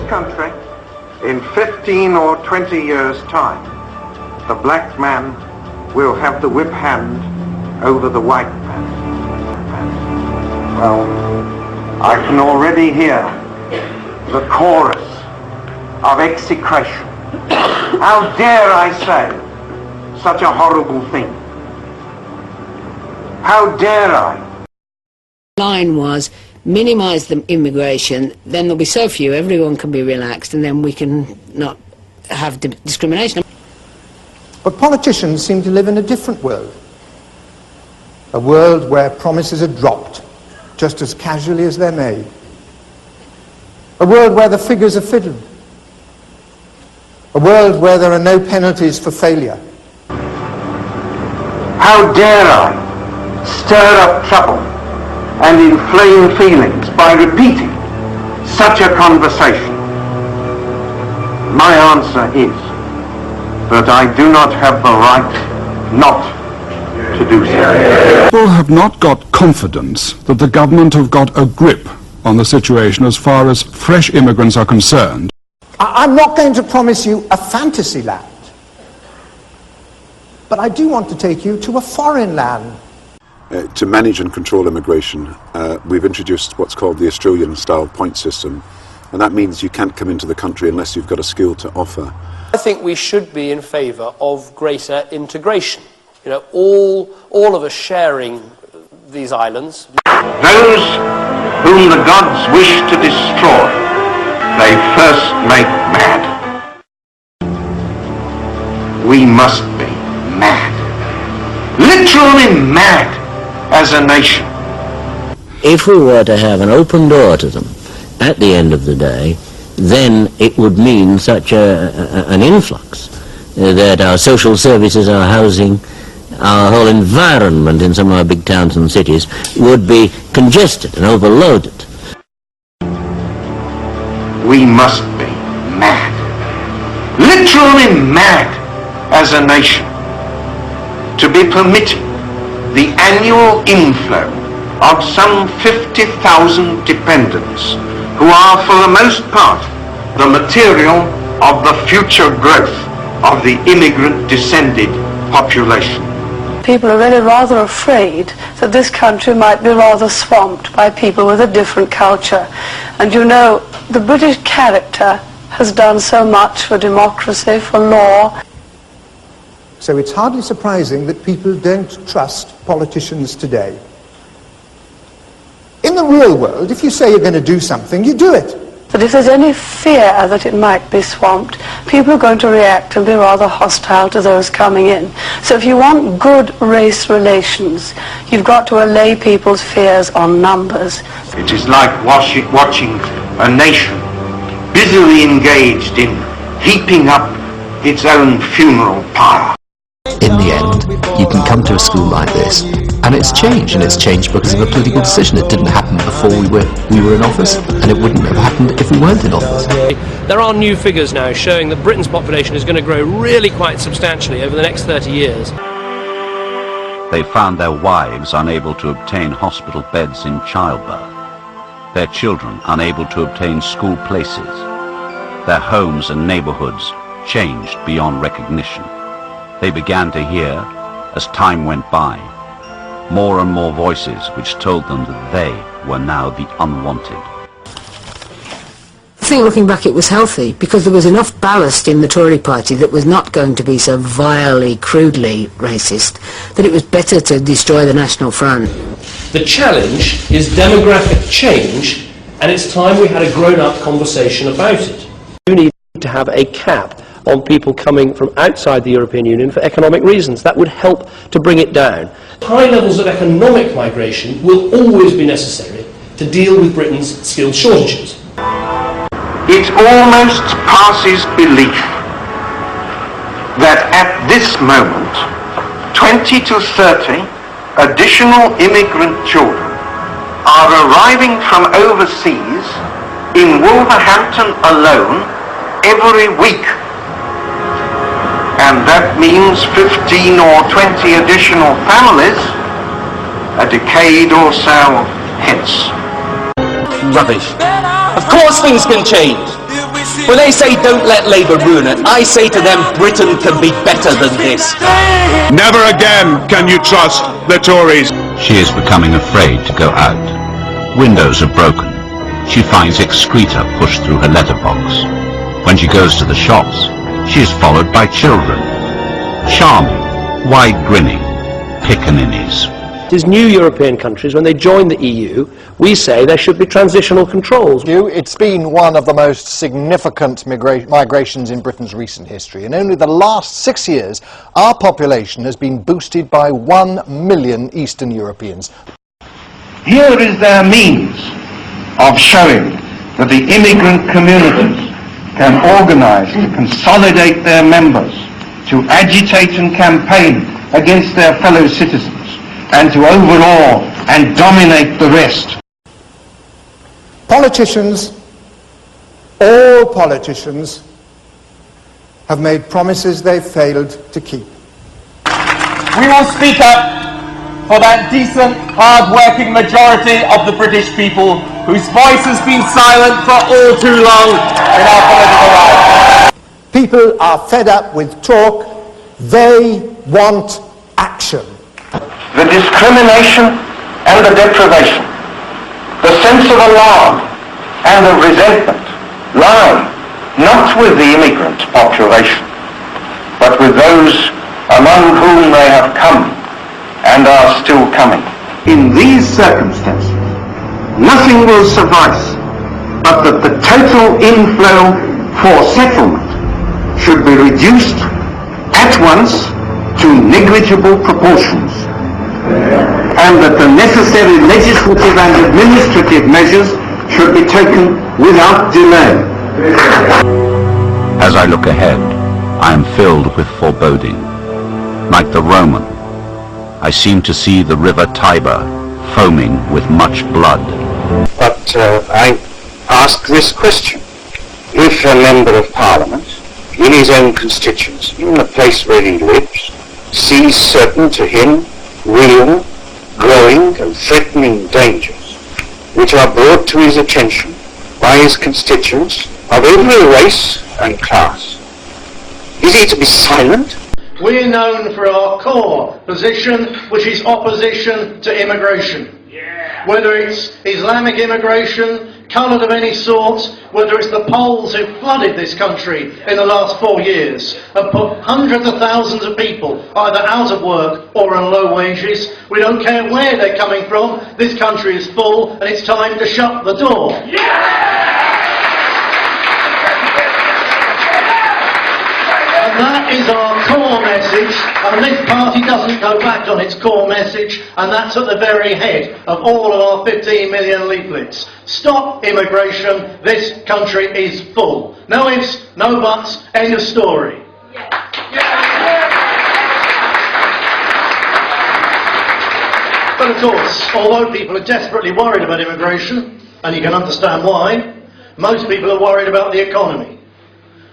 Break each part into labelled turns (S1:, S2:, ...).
S1: country, in 15 or 20 years' time, the black man will have the whip hand over the white man. Well, I can already hear the chorus of execration. How dare I say such a horrible thing? How dare I?
S2: Line was, minimise the immigration, then there'll be so few, everyone can be relaxed, and then we can not have discrimination.
S3: But politicians seem to live in a different world. A world where promises are dropped just as casually as they're made. A world where the figures are fiddled. A world where there are no penalties for failure.
S1: How dare I stir up trouble and inflame feelings by repeating such a conversation? My answer is that I do not have the right not to do so.
S4: People have not got confidence that the government have got a grip on the situation as far as fresh immigrants are concerned.
S3: I'm not going to promise you a fantasy land, but I do want to take you to a foreign land.
S5: To manage and control immigration, we've introduced what's called the Australian-style point system, and that means you can't come into the country unless you've got a skill to offer.
S6: I think we should be in favour of greater integration. You know, all of us sharing these islands.
S1: Those whom the gods wish to destroy, they first make mad. We must be mad. Literally mad as a nation.
S7: If we were to have an open door to them at the end of the day, then it would mean such an influx that our social services, our housing, our whole environment in some of our big towns and cities would be congested and overloaded.
S1: We must be mad. Literally mad as a nation to be permitting the annual inflow of some 50,000 dependents who are for the most part the material of the future growth of the immigrant descended population.
S8: People are really rather afraid that this country might be rather swamped by people with a different culture. And you know, the British character has done so much for democracy, for law.
S3: So it's hardly surprising that people don't trust politicians today. In the real world, if you say you're going to do something, you do it.
S8: But if there's any fear that it might be swamped, people are going to react and be rather hostile to those coming in. So if you want good race relations, you've got to allay people's fears on numbers.
S1: It is like watching a nation busily engaged in heaping up its own funeral pyre.
S9: In the end, you can come to a school like this, and it's changed because of a political decision. It didn't happen before we were in office, and it wouldn't have happened if we weren't in office.
S6: There are new figures now showing that Britain's population is going to grow really quite substantially over the next 30 years.
S10: They found their wives unable to obtain hospital beds in childbirth, their children unable to obtain school places, their homes and neighbourhoods changed beyond recognition. They began to hear, as time went by, more and more voices which told them that they were now the unwanted.
S2: I think looking back it was healthy, because there was enough ballast in the Tory party that was not going to be so vilely, crudely racist, that it was better to destroy the National Front.
S6: The challenge is demographic change, and it's time we had a grown-up conversation about it. You need to have a cap on people coming from outside the European Union for economic reasons. That would help to bring it down. High levels of economic migration will always be necessary to deal with Britain's skills shortages.
S1: It almost passes belief that at this moment 20 to 30 additional immigrant children are arriving from overseas in Wolverhampton alone every week. And that means 15 or 20 additional families a decade or so hence.
S11: Rubbish. Of course things can change. When they say don't let Labour ruin it, I say to them Britain can be better than this.
S4: Never again can you trust the Tories.
S10: She is becoming afraid to go out. Windows are broken. She finds excreta pushed through her letterbox. When she goes to the shops, she is followed by children. Charming, wide-grinning piccaninnies.
S6: As new European countries, when they join the EU, we say there should be transitional controls.
S12: It's been one of the most significant migrations in Britain's recent history. In only the last 6 years, our population has been boosted by 1 million Eastern Europeans.
S1: Here is their means of showing that the immigrant communities can organise to consolidate their members, to agitate and campaign against their fellow citizens, and to overawe and dominate the rest.
S3: Politicians, all politicians, have made promises they've failed to keep.
S11: We will speak up for that decent, hard-working majority of the British people whose voice has been silent for all too long in our political life.
S3: People are fed up with talk. They want action.
S1: The discrimination and the deprivation, the sense of alarm and of resentment lie not with the immigrant population, but with those among whom they have come and are still coming. In these circumstances, nothing will suffice but that the total inflow for settlement should be reduced at once to negligible proportions, and that the necessary legislative and administrative measures should be taken without delay.
S10: As I look ahead, I am filled with foreboding. Like the Roman, I seem to see the river Tiber foaming with much blood.
S1: But I ask this question. If a member of Parliament, in his own constituency, in the place where he lives, sees certain to him real, growing and threatening dangers which are brought to his attention by his constituents of every race and class, is he to be silent?
S13: We're known for our core position, which is opposition to immigration. Whether it's Islamic immigration, coloured of any sort, whether it's the Poles who flooded this country in the last 4 years and put hundreds of thousands of people either out of work or on low wages. We don't care where they're coming from, this country is full and it's time to shut the door. And that is our core message, and this party doesn't go back on its core message, and that's at the very head of all of our 15 million leaflets. Stop immigration, this country is full. No ifs, no buts, end of story. But of course, although people are desperately worried about immigration, and you can understand why, most people are worried about the economy.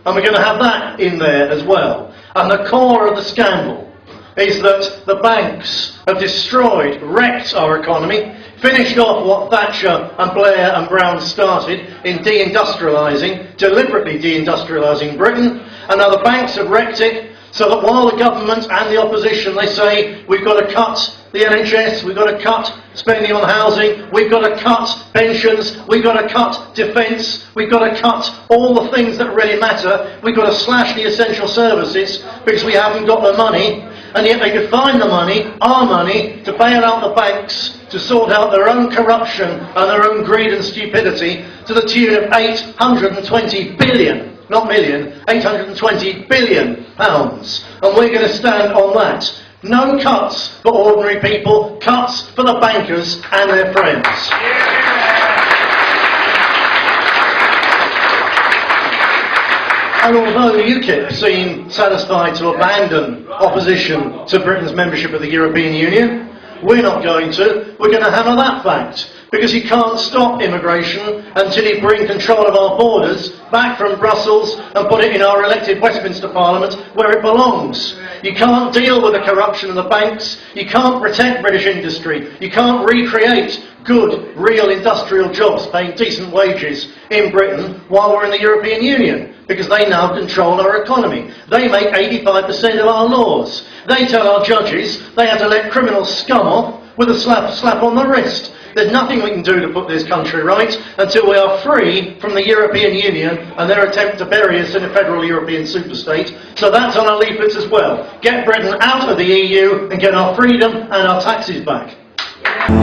S13: And we're going to have that in there as well. And the core of the scandal is that the banks have destroyed, wrecked our economy, finished off what Thatcher and Blair and Brown started in deindustrialising, deliberately deindustrialising Britain, and now the banks have wrecked it, so that while the government and the opposition, they say we've got to cut the NHS, we've got to cut spending on housing, we've got to cut pensions, we've got to cut defence, we've got to cut all the things that really matter, we've got to slash the essential services because we haven't got the money, and yet they could find the money, our money, to bail out the banks, to sort out their own corruption and their own greed and stupidity to the tune of 820 billion, not million, 820 billion pounds. And we're going to stand on that. No cuts for ordinary people, cuts for the bankers and their friends. And although UKIP seem satisfied to abandon opposition to Britain's membership of the European Union, we're not going to. We're going to hammer that fact. Because you can't stop immigration until you bring control of our borders back from Brussels and put it in our elected Westminster Parliament where it belongs. You can't deal with the corruption of the banks. You can't protect British industry. You can't recreate good, real industrial jobs paying decent wages in Britain while we're in the European Union, because they now control our economy. They make 85% of our laws. They tell our judges they have to let criminal scum off with a slap on the wrist. There's nothing we can do to put this country right until we are free from the European Union and their attempt to bury us in a federal European superstate. So that's on our leaflets as well. Get Britain out of the EU and get our freedom and our taxes back.